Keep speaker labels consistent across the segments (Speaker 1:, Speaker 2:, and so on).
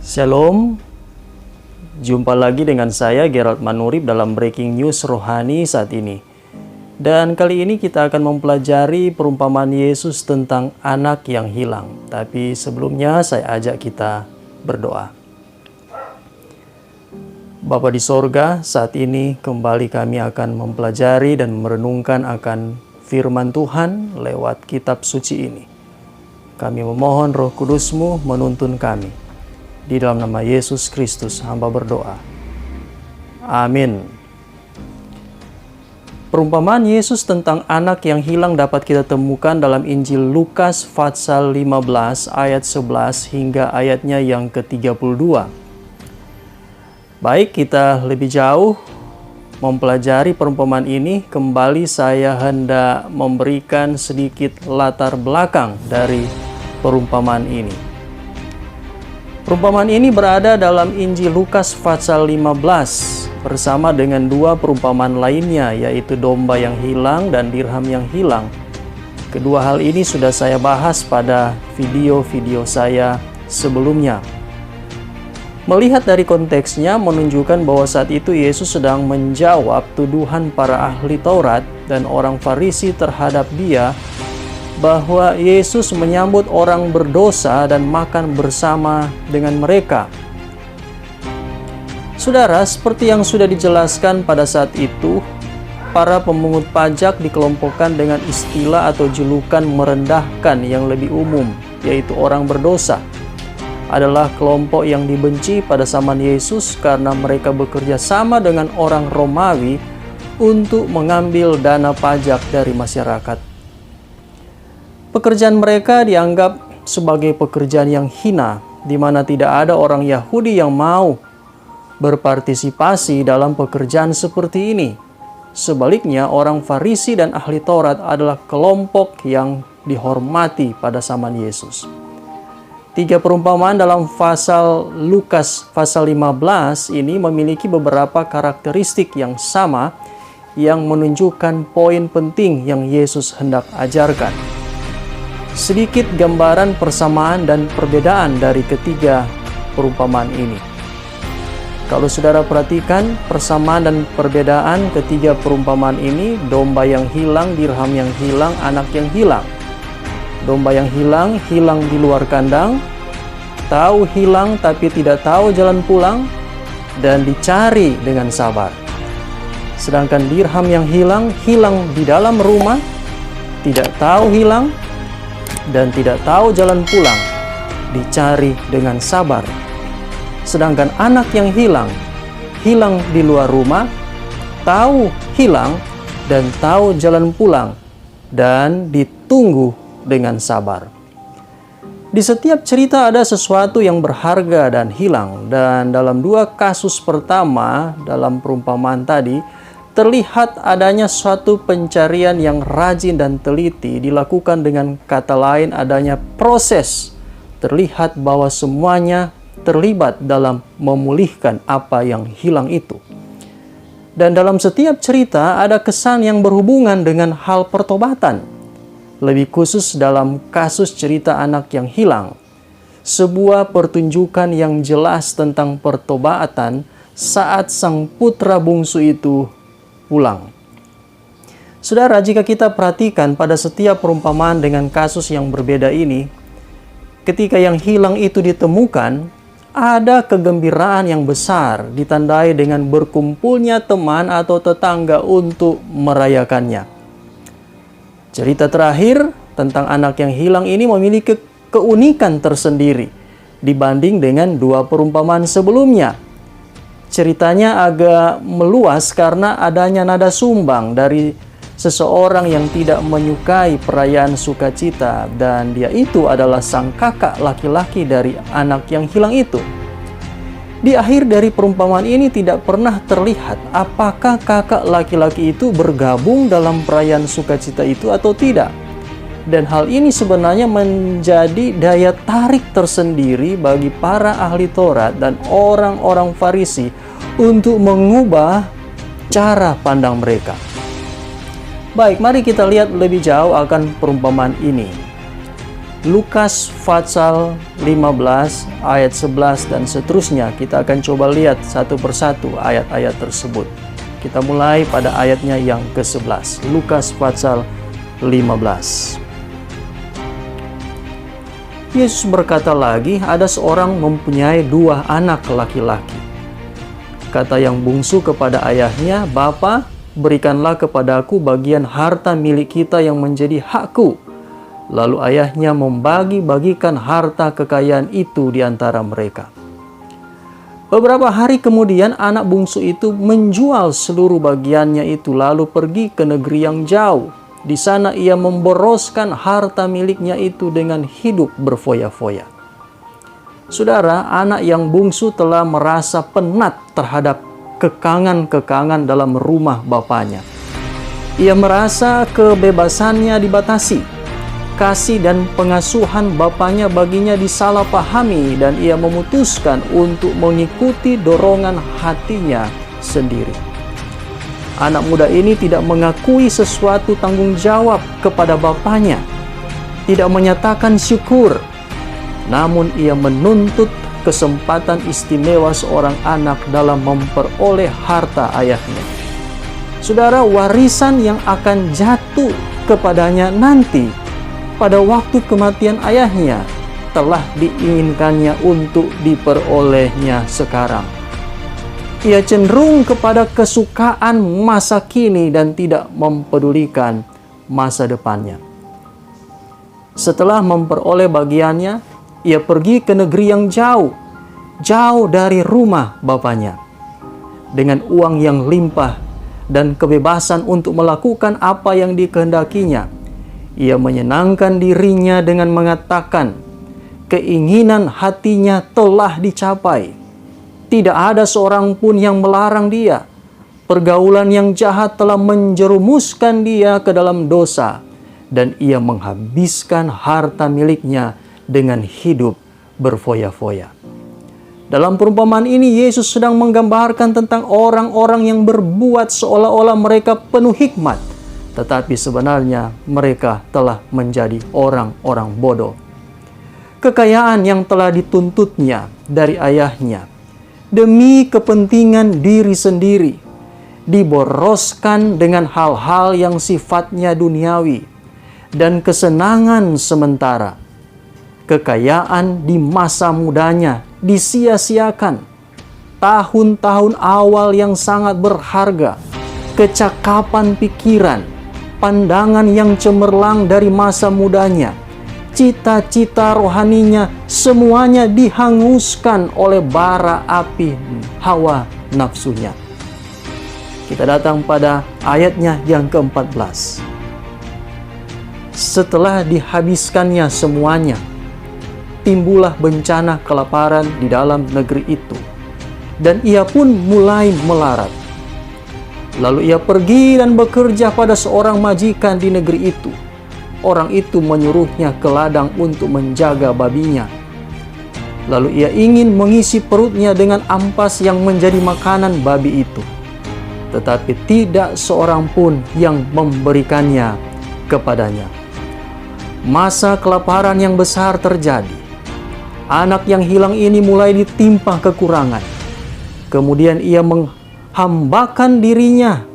Speaker 1: Shalom, jumpa lagi dengan saya Gerald Manurib dalam Breaking News Rohani saat ini. Dan kali ini kita akan mempelajari perumpamaan Yesus tentang anak yang hilang. Tapi sebelumnya saya ajak kita berdoa. Bapa di sorga, saat ini kembali kami akan mempelajari dan merenungkan akan firman Tuhan lewat kitab suci ini. Kami memohon Roh Kudus-Mu menuntun kami. Di dalam nama Yesus Kristus hamba berdoa. Amin. Perumpamaan Yesus tentang anak yang hilang dapat kita temukan dalam Injil Lukas pasal 15 ayat 11 hingga ayatnya yang ke-32. Baik, kita lebih jauh mempelajari perumpamaan ini, kembali saya hendak memberikan sedikit latar belakang dari perumpamaan ini. Perumpamaan ini berada dalam Injil Lukas pasal 15 bersama dengan dua perumpamaan lainnya, yaitu domba yang hilang dan dirham yang hilang. Kedua hal ini sudah saya bahas pada video-video saya sebelumnya. Melihat dari konteksnya menunjukkan bahwa saat itu Yesus sedang menjawab tuduhan para ahli Taurat dan orang Farisi terhadap Dia, bahwa Yesus menyambut orang berdosa dan makan bersama dengan mereka. Saudara, seperti yang sudah dijelaskan pada saat itu, para pemungut pajak dikelompokkan dengan istilah atau julukan merendahkan yang lebih umum, yaitu orang berdosa. Adalah kelompok yang dibenci pada zaman Yesus karena mereka bekerja sama dengan orang Romawi untuk mengambil dana pajak dari masyarakat. Pekerjaan mereka dianggap sebagai pekerjaan yang hina, di mana tidak ada orang Yahudi yang mau berpartisipasi dalam pekerjaan seperti ini. Sebaliknya, orang Farisi dan ahli Taurat adalah kelompok yang dihormati pada zaman Yesus. Tiga perumpamaan dalam pasal Lukas pasal 15 ini memiliki beberapa karakteristik yang sama yang menunjukkan poin penting yang Yesus hendak ajarkan. Sedikit gambaran persamaan dan perbedaan dari ketiga perumpamaan ini. Kalau saudara perhatikan persamaan dan perbedaan ketiga perumpamaan ini, domba yang hilang, dirham yang hilang, anak yang hilang. Domba yang hilang, hilang di luar kandang, tahu hilang tapi tidak tahu jalan pulang, dan dicari dengan sabar. Sedangkan dirham yang hilang, hilang di dalam rumah, tidak tahu hilang, dan tidak tahu jalan pulang, dicari dengan sabar. Sedangkan anak yang hilang, hilang di luar rumah, tahu hilang, dan tahu jalan pulang, dan ditunggu dengan sabar. Di setiap cerita ada sesuatu yang berharga dan hilang, dan dalam dua kasus pertama dalam perumpamaan tadi, terlihat adanya suatu pencarian yang rajin dan teliti dilakukan, dengan kata lain adanya proses. Terlihat bahwa semuanya terlibat dalam memulihkan apa yang hilang itu. Dan dalam setiap cerita ada kesan yang berhubungan dengan hal pertobatan. Lebih khusus dalam kasus cerita anak yang hilang, sebuah pertunjukan yang jelas tentang pertobatan saat sang putra bungsu itu pulang. Saudara, jika kita perhatikan pada setiap perumpamaan dengan kasus yang berbeda ini, ketika yang hilang itu ditemukan, ada kegembiraan yang besar ditandai dengan berkumpulnya teman atau tetangga untuk merayakannya. Cerita terakhir tentang anak yang hilang ini memiliki keunikan tersendiri dibanding dengan dua perumpamaan sebelumnya. Ceritanya agak meluas karena adanya nada sumbang dari seseorang yang tidak menyukai perayaan sukacita, dan dia itu adalah sang kakak laki-laki dari anak yang hilang itu. Di akhir dari perumpamaan ini tidak pernah terlihat apakah kakak laki-laki itu bergabung dalam perayaan sukacita itu atau tidak. Dan hal ini sebenarnya menjadi daya tarik tersendiri bagi para ahli Taurat dan orang-orang Farisi untuk mengubah cara pandang mereka. Baik, mari kita lihat lebih jauh akan perumpamaan ini. Lukas pasal 15 ayat 11 dan seterusnya. Kita akan coba lihat satu persatu ayat-ayat tersebut. Kita mulai pada ayatnya yang ke-11. Lukas pasal 15. Yesus berkata lagi, ada seorang mempunyai 2 anak laki-laki. Kata yang bungsu kepada ayahnya, "Bapa, berikanlah kepadaku bagian harta milik kita yang menjadi hakku." Lalu ayahnya membagi-bagikan harta kekayaan itu di antara mereka. Beberapa hari kemudian anak bungsu itu menjual seluruh bagiannya itu lalu pergi ke negeri yang jauh. Di sana ia memboroskan harta miliknya itu dengan hidup berfoya-foya. Saudara, anak yang bungsu telah merasa penat terhadap kekangan-kekangan dalam rumah bapaknya. Ia merasa kebebasannya dibatasi. Kasih dan pengasuhan bapaknya baginya disalahpahami dan ia memutuskan untuk mengikuti dorongan hatinya sendiri. Anak muda ini tidak mengakui sesuatu tanggung jawab kepada bapaknya, tidak menyatakan syukur, namun ia menuntut kesempatan istimewa seorang anak dalam memperoleh harta ayahnya. Saudara, warisan yang akan jatuh kepadanya nanti pada waktu kematian ayahnya telah diinginkannya untuk diperolehnya sekarang. Ia cenderung kepada kesukaan masa kini dan tidak mempedulikan masa depannya. Setelah memperoleh bagiannya, ia pergi ke negeri yang jauh dari rumah bapaknya. Dengan uang yang limpah dan kebebasan untuk melakukan apa yang dikehendakinya, ia menyenangkan dirinya dengan mengatakan, keinginan hatinya telah dicapai. Tidak ada seorang pun yang melarang dia. Pergaulan yang jahat telah menjerumuskan dia ke dalam dosa, dan ia menghabiskan harta miliknya dengan hidup berfoya-foya. Dalam perumpamaan ini, Yesus sedang menggambarkan tentang orang-orang yang berbuat seolah-olah mereka penuh hikmat, tetapi sebenarnya mereka telah menjadi orang-orang bodoh. Kekayaan yang telah dituntutnya dari ayahnya demi kepentingan diri sendiri diboroskan dengan hal-hal yang sifatnya duniawi dan kesenangan sementara. Kekayaan di masa mudanya disia-siakan. Tahun-tahun awal yang sangat berharga, kecakapan pikiran, pandangan yang cemerlang dari masa mudanya, cita-cita rohaninya, semuanya dihanguskan oleh bara api hawa nafsunya. Kita datang pada ayatnya yang ke-14. Setelah dihabiskannya semuanya, timbullah bencana kelaparan di dalam negeri itu, dan ia pun mulai melarat. Lalu ia pergi dan bekerja pada seorang majikan di negeri itu. Orang itu menyuruhnya ke ladang untuk menjaga babinya. Lalu ia ingin mengisi perutnya dengan ampas yang menjadi makanan babi itu. Tetapi tidak seorang pun yang memberikannya kepadanya. Masa kelaparan yang besar terjadi. Anak yang hilang ini mulai ditimpa kekurangan. Kemudian ia menghambakan dirinya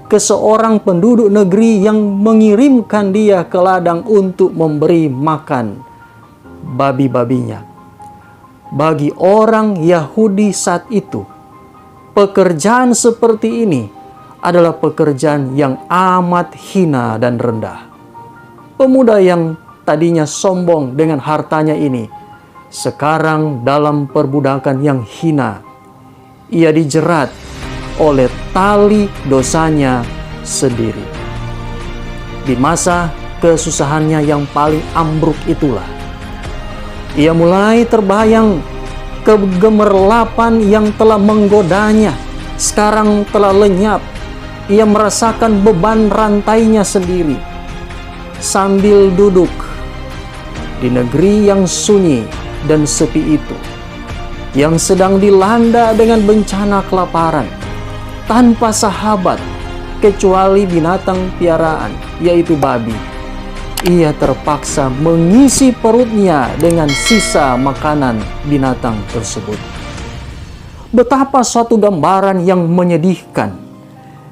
Speaker 1: ke seorang penduduk negeri yang mengirimkan dia ke ladang untuk memberi makan babi-babinya. Bagi orang Yahudi saat itu, pekerjaan seperti ini adalah pekerjaan yang amat hina dan rendah. Pemuda yang tadinya sombong dengan hartanya ini sekarang dalam perbudakan yang hina. Ia dijerat oleh tali dosanya sendiri. Di masa kesusahannya yang paling ambruk itulah, ia mulai terbayang kegemerlapan yang telah menggodanya sekarang telah lenyap. Ia merasakan beban rantainya sendiri. Sambil duduk di negeri yang sunyi dan sepi itu, yang sedang dilanda dengan bencana kelaparan, tanpa sahabat kecuali binatang piaraan, yaitu babi. ia terpaksa mengisi perutnya dengan sisa makanan binatang tersebut. Betapa suatu gambaran yang menyedihkan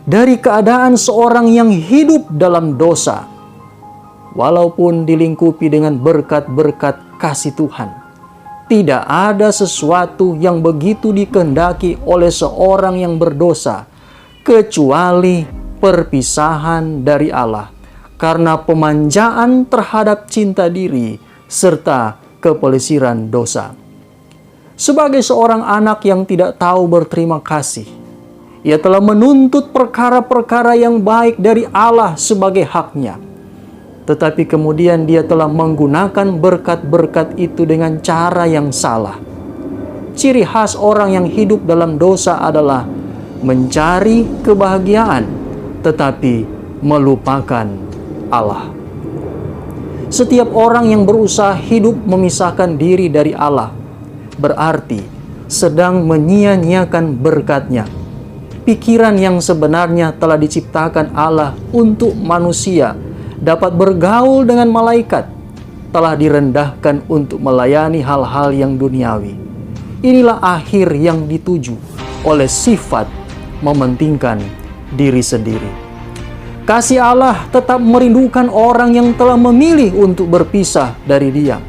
Speaker 1: dari keadaan seorang yang hidup dalam dosa, walaupun dilingkupi dengan berkat-berkat kasih Tuhan. Tidak ada sesuatu yang begitu dikehendaki oleh seorang yang berdosa, kecuali perpisahan dari Allah, karena pemanjaan terhadap cinta diri serta kepelesiran dosa. Sebagai seorang anak yang tidak tahu berterima kasih, ia telah menuntut perkara-perkara yang baik dari Allah sebagai haknya. Tetapi kemudian dia telah menggunakan berkat-berkat itu dengan cara yang salah. Ciri khas orang yang hidup dalam dosa adalah mencari kebahagiaan, tetapi melupakan Allah. Setiap orang yang berusaha hidup memisahkan diri dari Allah, berarti sedang menyia-nyiakan berkat-Nya. Pikiran yang sebenarnya telah diciptakan Allah untuk manusia dapat bergaul dengan malaikat, telah direndahkan untuk melayani hal-hal yang duniawi. Inilah akhir yang dituju oleh sifat mementingkan diri sendiri. Kasih Allah tetap merindukan orang yang telah memilih untuk berpisah dari Dia,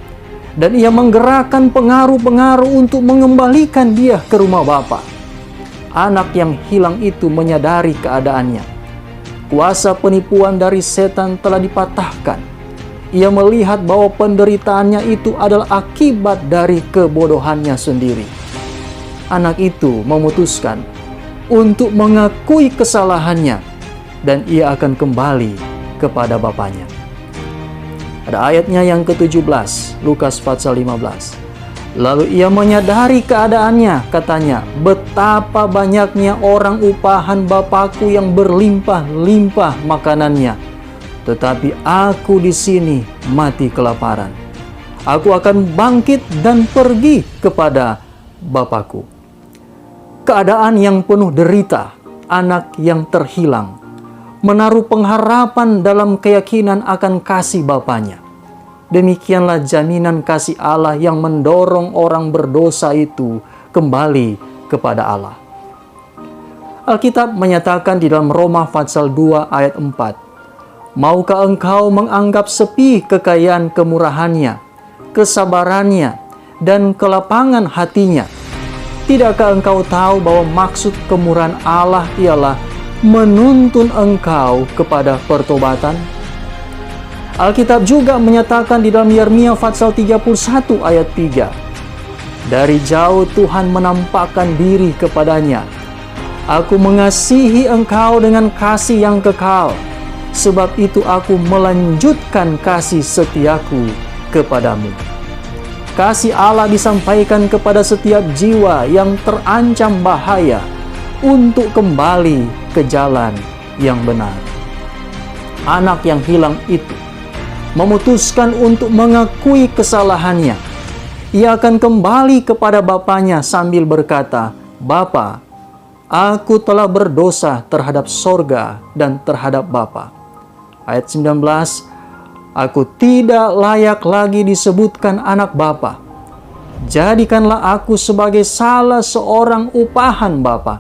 Speaker 1: dan Ia menggerakkan pengaruh-pengaruh untuk mengembalikan dia ke rumah Bapa. Anak yang hilang itu menyadari keadaannya. Kuasa penipuan dari setan telah dipatahkan. Ia melihat bahwa penderitaannya itu adalah akibat dari kebodohannya sendiri. Anak itu memutuskan untuk mengakui kesalahannya, dan ia akan kembali kepada bapaknya. Ada ayatnya yang ke-17, Lukas pasal 15. Lalu ia menyadari keadaannya, katanya, betapa banyaknya orang upahan Bapakku yang berlimpah-limpah makanannya, tetapi aku di sini mati kelaparan. Aku akan bangkit dan pergi kepada Bapakku. Keadaan yang penuh derita, anak yang terhilang, menaruh pengharapan dalam keyakinan akan kasih Bapaknya. Demikianlah jaminan kasih Allah yang mendorong orang berdosa itu kembali kepada Allah. Alkitab menyatakan di dalam Roma pasal 2 ayat 4, maukah engkau menganggap sepi kekayaan kemurahannya, kesabarannya, dan kelapangan hatinya? Tidakkah engkau tahu bahwa maksud kemurahan Allah ialah menuntun engkau kepada pertobatan? Alkitab juga menyatakan di dalam Yeremia pasal 31 ayat 3, dari jauh Tuhan menampakkan diri kepadanya. Aku mengasihi engkau dengan kasih yang kekal, sebab itu aku melanjutkan kasih setiaku kepadamu. Kasih Allah disampaikan kepada setiap jiwa yang terancam bahaya untuk kembali ke jalan yang benar. Anak yang hilang itu memutuskan untuk mengakui kesalahannya. Ia akan kembali kepada bapaknya sambil berkata, Bapa, aku telah berdosa terhadap sorga dan terhadap Bapa. Ayat 19, aku tidak layak lagi disebutkan anak Bapa. Jadikanlah aku sebagai salah seorang upahan Bapa.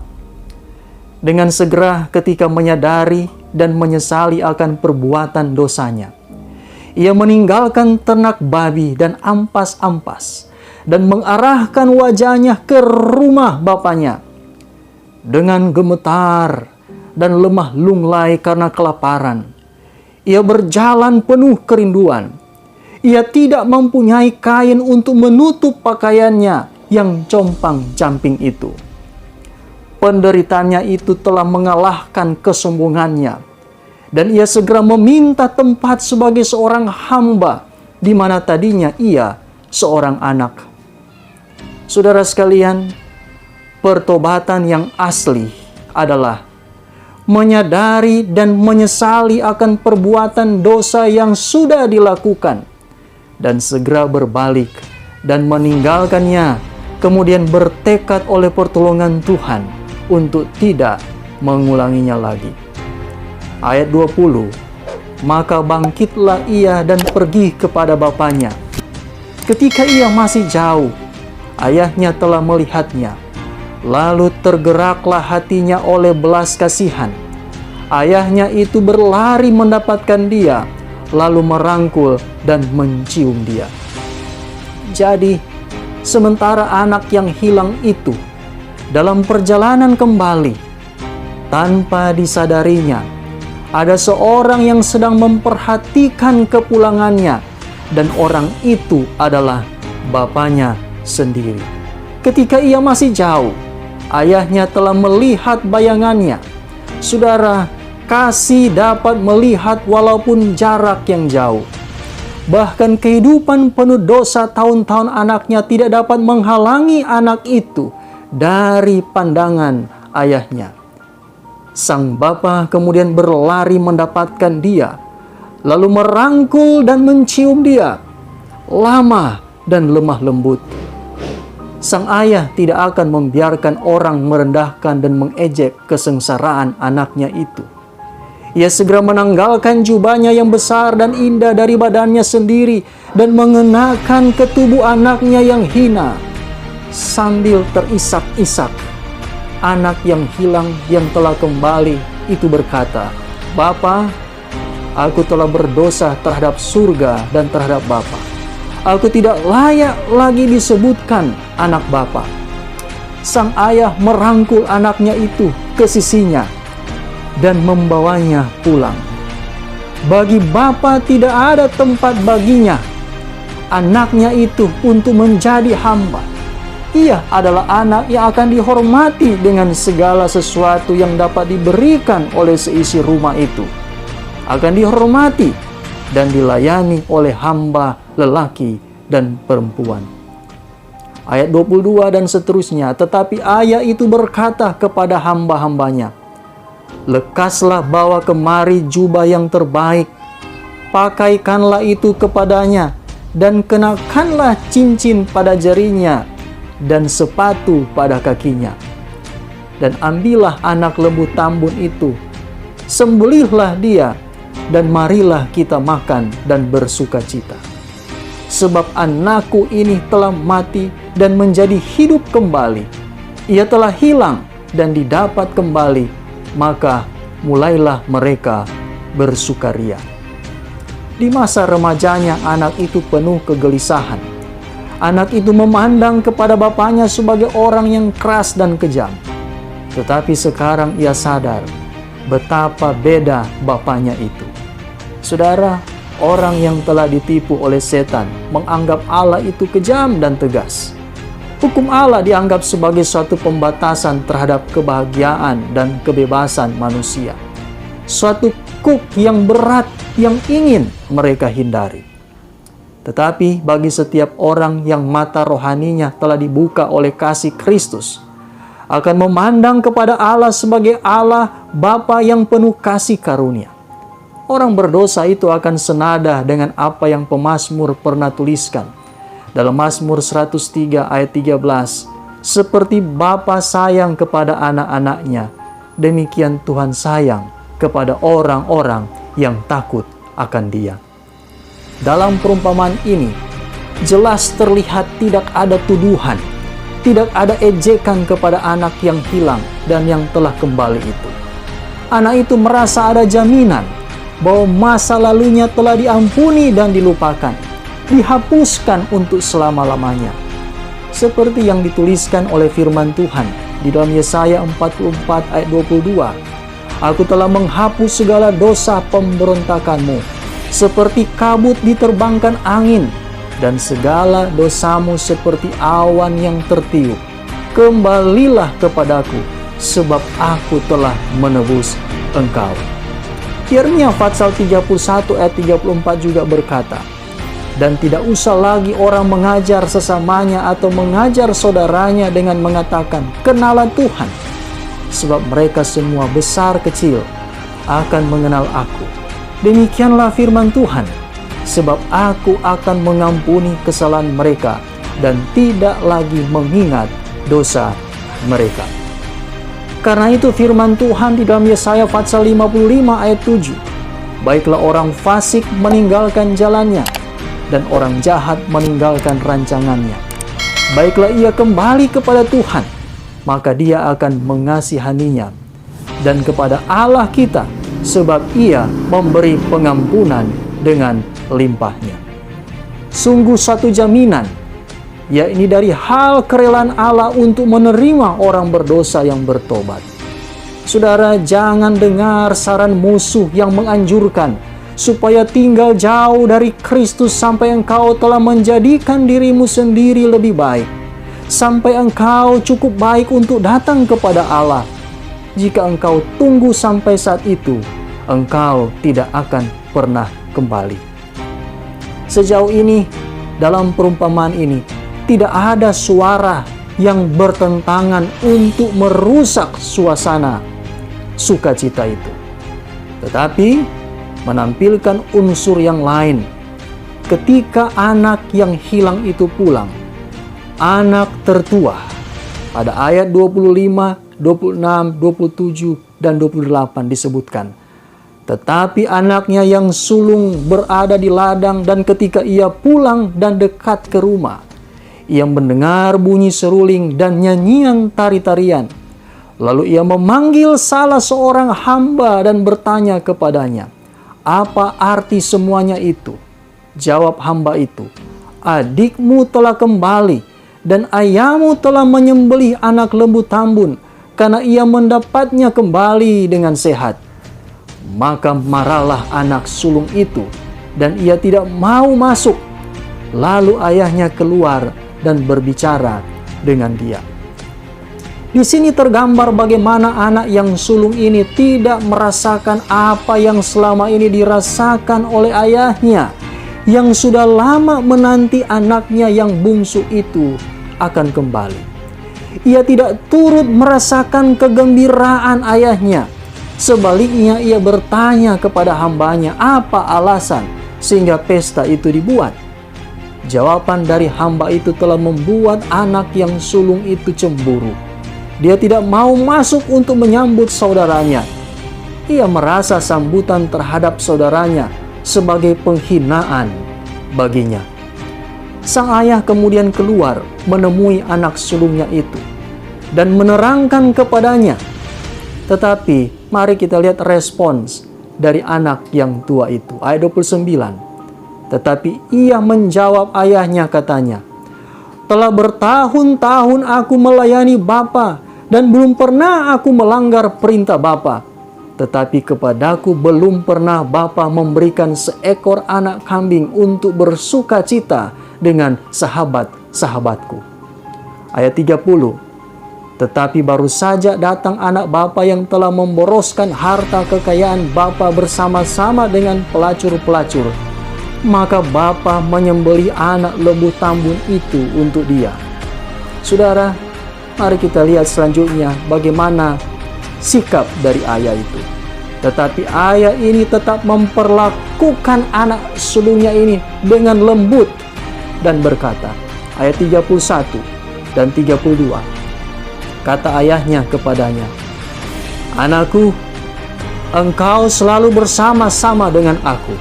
Speaker 1: Dengan segera ketika menyadari dan menyesali akan perbuatan dosanya, ia meninggalkan ternak babi dan ampas-ampas dan mengarahkan wajahnya ke rumah bapaknya. Dengan gemetar dan lemah lunglai karena kelaparan, ia berjalan penuh kerinduan. Ia tidak mempunyai kain untuk menutup pakaiannya yang compang-camping itu. Penderitaannya itu telah mengalahkan kesombongannya, dan ia segera meminta tempat sebagai seorang hamba, di mana tadinya ia seorang anak. Saudara sekalian, pertobatan yang asli adalah menyadari dan menyesali akan perbuatan dosa yang sudah dilakukan, dan segera berbalik dan meninggalkannya, kemudian bertekad oleh pertolongan Tuhan untuk tidak mengulanginya lagi. Ayat 20, Maka bangkitlah ia dan pergi kepada bapaknya. Ketika ia masih jauh, ayahnya telah melihatnya. Lalu tergeraklah hatinya oleh belas kasihan. Ayahnya itu berlari mendapatkan dia, lalu merangkul dan mencium dia. Jadi, sementara anak yang hilang itu dalam perjalanan kembali, tanpa disadarinya, ada seorang yang sedang memperhatikan kepulangannya, dan orang itu adalah bapaknya sendiri. Ketika ia masih jauh, ayahnya telah melihat bayangannya. Saudara, kasih dapat melihat walaupun jarak yang jauh. Bahkan kehidupan penuh dosa tahun-tahun anaknya tidak dapat menghalangi anak itu dari pandangan ayahnya. Sang bapa kemudian berlari mendapatkan dia, lalu merangkul dan mencium dia, lama dan lemah lembut. Sang ayah tidak akan membiarkan orang merendahkan dan mengejek kesengsaraan anaknya itu. Ia segera menanggalkan jubahnya yang besar dan indah dari badannya sendiri dan mengenakan ke tubuh anaknya yang hina. Sambil terisak-isak, anak yang hilang yang telah kembali itu berkata, "Bapa, aku telah berdosa terhadap surga dan terhadap Bapa. Aku tidak layak lagi disebutkan anak Bapa." Sang ayah merangkul anaknya itu ke sisinya dan membawanya pulang. Bagi bapa tidak ada tempat baginya anaknya itu untuk menjadi hamba. Ia adalah anak yang akan dihormati dengan segala sesuatu yang dapat diberikan oleh seisi rumah itu. Akan dihormati dan dilayani oleh hamba lelaki dan perempuan. Ayat 22 dan seterusnya, tetapi ayah itu berkata kepada hamba-hambanya, "Lekaslah bawa kemari jubah yang terbaik, pakaikanlah itu kepadanya, dan kenakanlah cincin pada jarinya, dan sepatu pada kakinya. Dan ambillah anak lembu tambun itu, sembelihlah dia, dan marilah kita makan dan bersukacita. Sebab anakku ini telah mati dan menjadi hidup kembali. Ia telah hilang dan didapat kembali, maka mulailah mereka bersukaria." Di masa remajanya, anak itu penuh kegelisahan. Anak itu memandang kepada bapaknya sebagai orang yang keras dan kejam. Tetapi sekarang ia sadar betapa beda bapaknya itu. Saudara, orang yang telah ditipu oleh setan menganggap Allah itu kejam dan tegas. Hukum Allah dianggap sebagai suatu pembatasan terhadap kebahagiaan dan kebebasan manusia. Suatu kuk yang berat yang ingin mereka hindari. Tetapi bagi setiap orang yang mata rohaninya telah dibuka oleh kasih Kristus, akan memandang kepada Allah sebagai Allah Bapa yang penuh kasih karunia. Orang berdosa itu akan senada dengan apa yang pemazmur pernah tuliskan. Dalam Mazmur 103 ayat 13, "Seperti Bapa sayang kepada anak-anaknya, demikian Tuhan sayang kepada orang-orang yang takut akan Dia." Dalam perumpamaan ini, jelas terlihat tidak ada tuduhan, tidak ada ejekan kepada anak yang hilang dan yang telah kembali itu. Anak itu merasa ada jaminan bahwa masa lalunya telah diampuni dan dilupakan, dihapuskan untuk selama-lamanya. Seperti yang dituliskan oleh firman Tuhan di dalam Yesaya 44 ayat 22, "Aku telah menghapus segala dosa pemberontakanmu, seperti kabut diterbangkan angin, dan segala dosamu seperti awan yang tertiup. Kembalilah kepadaku, sebab aku telah menebus engkau." Yeremia pasal 31 ayat 34 juga berkata, "Dan tidak usah lagi orang mengajar sesamanya atau mengajar saudaranya dengan mengatakan, 'Kenalah Tuhan,' sebab mereka semua besar kecil akan mengenal aku. Demikianlah firman Tuhan, sebab aku akan mengampuni kesalahan mereka dan tidak lagi mengingat dosa mereka." Karena itu firman Tuhan di dalam Yesaya pasal 55 ayat 7, Baiklah orang fasik meninggalkan jalannya, dan orang jahat meninggalkan rancangannya. Baiklah ia kembali kepada Tuhan, maka Dia akan mengasihaninya, dan kepada Allah kita, sebab Ia memberi pengampunan dengan limpahnya. Sungguh satu jaminan, yakni dari hal kerelaan Allah untuk menerima orang berdosa yang bertobat. Saudara, jangan dengar saran musuh yang menganjurkan supaya tinggal jauh dari Kristus sampai engkau telah menjadikan dirimu sendiri lebih baik, sampai engkau cukup baik untuk datang kepada Allah. Jika engkau tunggu sampai saat itu, engkau tidak akan pernah kembali. Sejauh ini, dalam perumpamaan ini, tidak ada suara yang bertentangan untuk merusak suasana sukacita itu, tetapi menampilkan unsur yang lain. Ketika anak yang hilang itu pulang, anak tertua, pada ayat 25, 26, 27, dan 28 disebutkan, tetapi anaknya yang sulung berada di ladang, dan ketika ia pulang dan dekat ke rumah, ia mendengar bunyi seruling dan nyanyian tari-tarian. Lalu ia memanggil salah seorang hamba dan bertanya kepadanya, "Apa arti semuanya itu?" Jawab hamba itu, "Adikmu telah kembali, dan ayahmu telah menyembelih anak lembu tambun, karena ia mendapatnya kembali dengan sehat." Maka marahlah anak sulung itu, dan ia tidak mau masuk. Lalu ayahnya keluar dan berbicara dengan dia. Di sini tergambar bagaimana anak yang sulung ini tidak merasakan apa yang selama ini dirasakan oleh ayahnya, yang sudah lama menanti anaknya yang bungsu itu akan kembali. Ia tidak turut merasakan kegembiraan ayahnya. Sebaliknya ia bertanya kepada hambanya apa alasan sehingga pesta itu dibuat. Jawaban dari hamba itu telah membuat anak yang sulung itu cemburu. Dia tidak mau masuk untuk menyambut saudaranya. Ia merasa sambutan terhadap saudaranya sebagai penghinaan baginya. Sang ayah kemudian keluar menemui anak sulungnya itu dan menerangkan kepadanya. Tetapi mari kita lihat respons dari anak yang tua itu. Ayat 29. Tetapi ia menjawab ayahnya, katanya, "Telah bertahun-tahun aku melayani Bapa, dan belum pernah aku melanggar perintah Bapa. Tetapi kepadaku belum pernah Bapa memberikan seekor anak kambing untuk bersuka cita dengan sahabat-sahabatku." Ayat 30. Tetapi baru saja datang anak bapa yang telah memboroskan harta kekayaan bapa bersama-sama dengan pelacur-pelacur. Maka bapa menyembelih anak lembu tambun itu untuk dia. Saudara, mari kita lihat selanjutnya bagaimana sikap dari ayah itu. Tetapi ayah ini tetap memperlakukan anak sulungnya ini dengan lembut dan berkata, ayat 31 dan 32. Kata ayahnya kepadanya, "Anakku, engkau selalu bersama-sama dengan aku,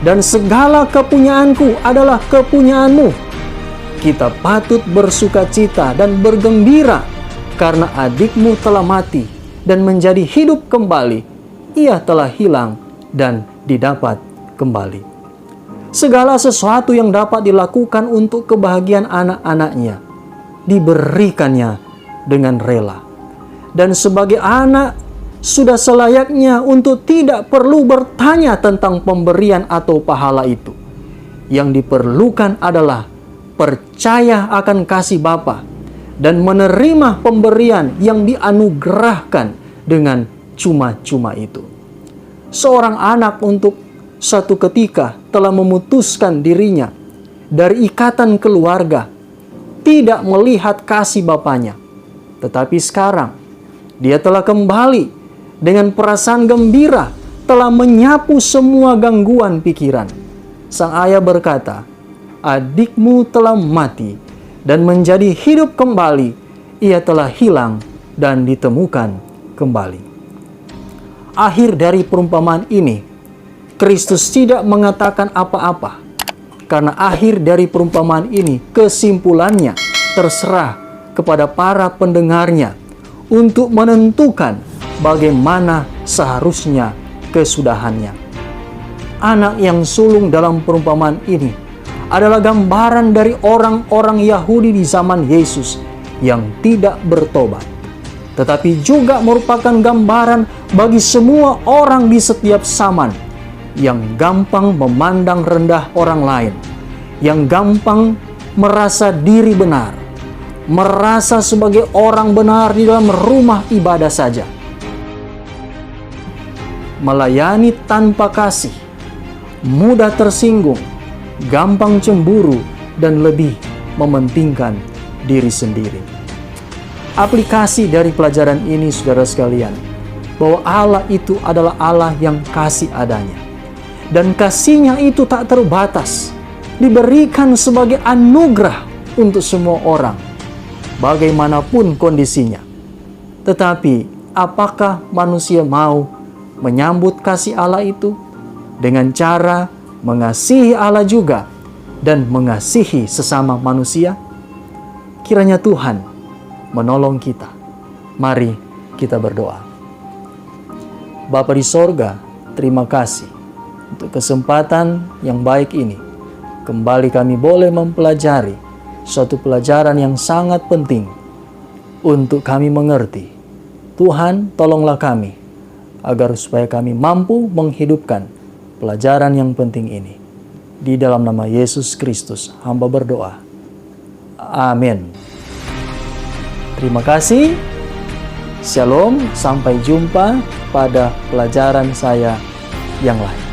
Speaker 1: dan segala kepunyaanku adalah kepunyaanmu. Kita patut bersuka cita dan bergembira, karena adikmu telah mati dan menjadi hidup kembali. Ia telah hilang dan didapat kembali." Segala sesuatu yang dapat dilakukan untuk kebahagiaan anak-anaknya diberikannya dengan rela. Dan sebagai anak, sudah selayaknya untuk tidak perlu bertanya tentang pemberian atau pahala itu. Yang diperlukan adalah percaya akan kasih Bapa dan menerima pemberian yang dianugerahkan dengan cuma-cuma itu. Seorang anak untuk satu ketika telah memutuskan dirinya dari ikatan keluarga, tidak melihat kasih bapaknya. Tetapi sekarang dia telah kembali dengan perasaan gembira, telah menyapu semua gangguan pikiran. Sang ayah berkata, "Adikmu telah mati dan menjadi hidup kembali. Ia telah hilang dan ditemukan kembali." Akhir dari perumpamaan ini Kristus tidak mengatakan apa-apa, karena akhir dari perumpamaan ini kesimpulannya terserah kepada para pendengarnya untuk menentukan bagaimana seharusnya kesudahannya. Anak yang sulung dalam perumpamaan ini adalah gambaran dari orang-orang Yahudi di zaman Yesus yang tidak bertobat, tetapi juga merupakan gambaran bagi semua orang di setiap zaman yang gampang memandang rendah orang lain, yang gampang merasa diri benar, merasa sebagai orang benar di dalam rumah ibadah saja, melayani tanpa kasih, mudah tersinggung, gampang cemburu, dan lebih mementingkan diri sendiri. Aplikasi dari pelajaran ini, saudara sekalian, bahwa Allah itu adalah Allah yang kasih adanya. Dan kasih-Nya itu tak terbatas, diberikan sebagai anugerah untuk semua orang, bagaimanapun kondisinya. Tetapi, apakah manusia mau menyambut kasih Allah itu dengan cara mengasihi Allah juga dan mengasihi sesama manusia? Kiranya Tuhan menolong kita. Mari kita berdoa. Bapa di sorga, terima kasih untuk kesempatan yang baik ini. Kembali kami boleh mempelajari suatu pelajaran yang sangat penting untuk kami mengerti. Tuhan, tolonglah kami agar supaya kami mampu menghidupkan pelajaran yang penting ini. Di dalam nama Yesus Kristus, hamba berdoa. Amin. Terima kasih. Shalom, sampai jumpa pada pelajaran saya yang lain.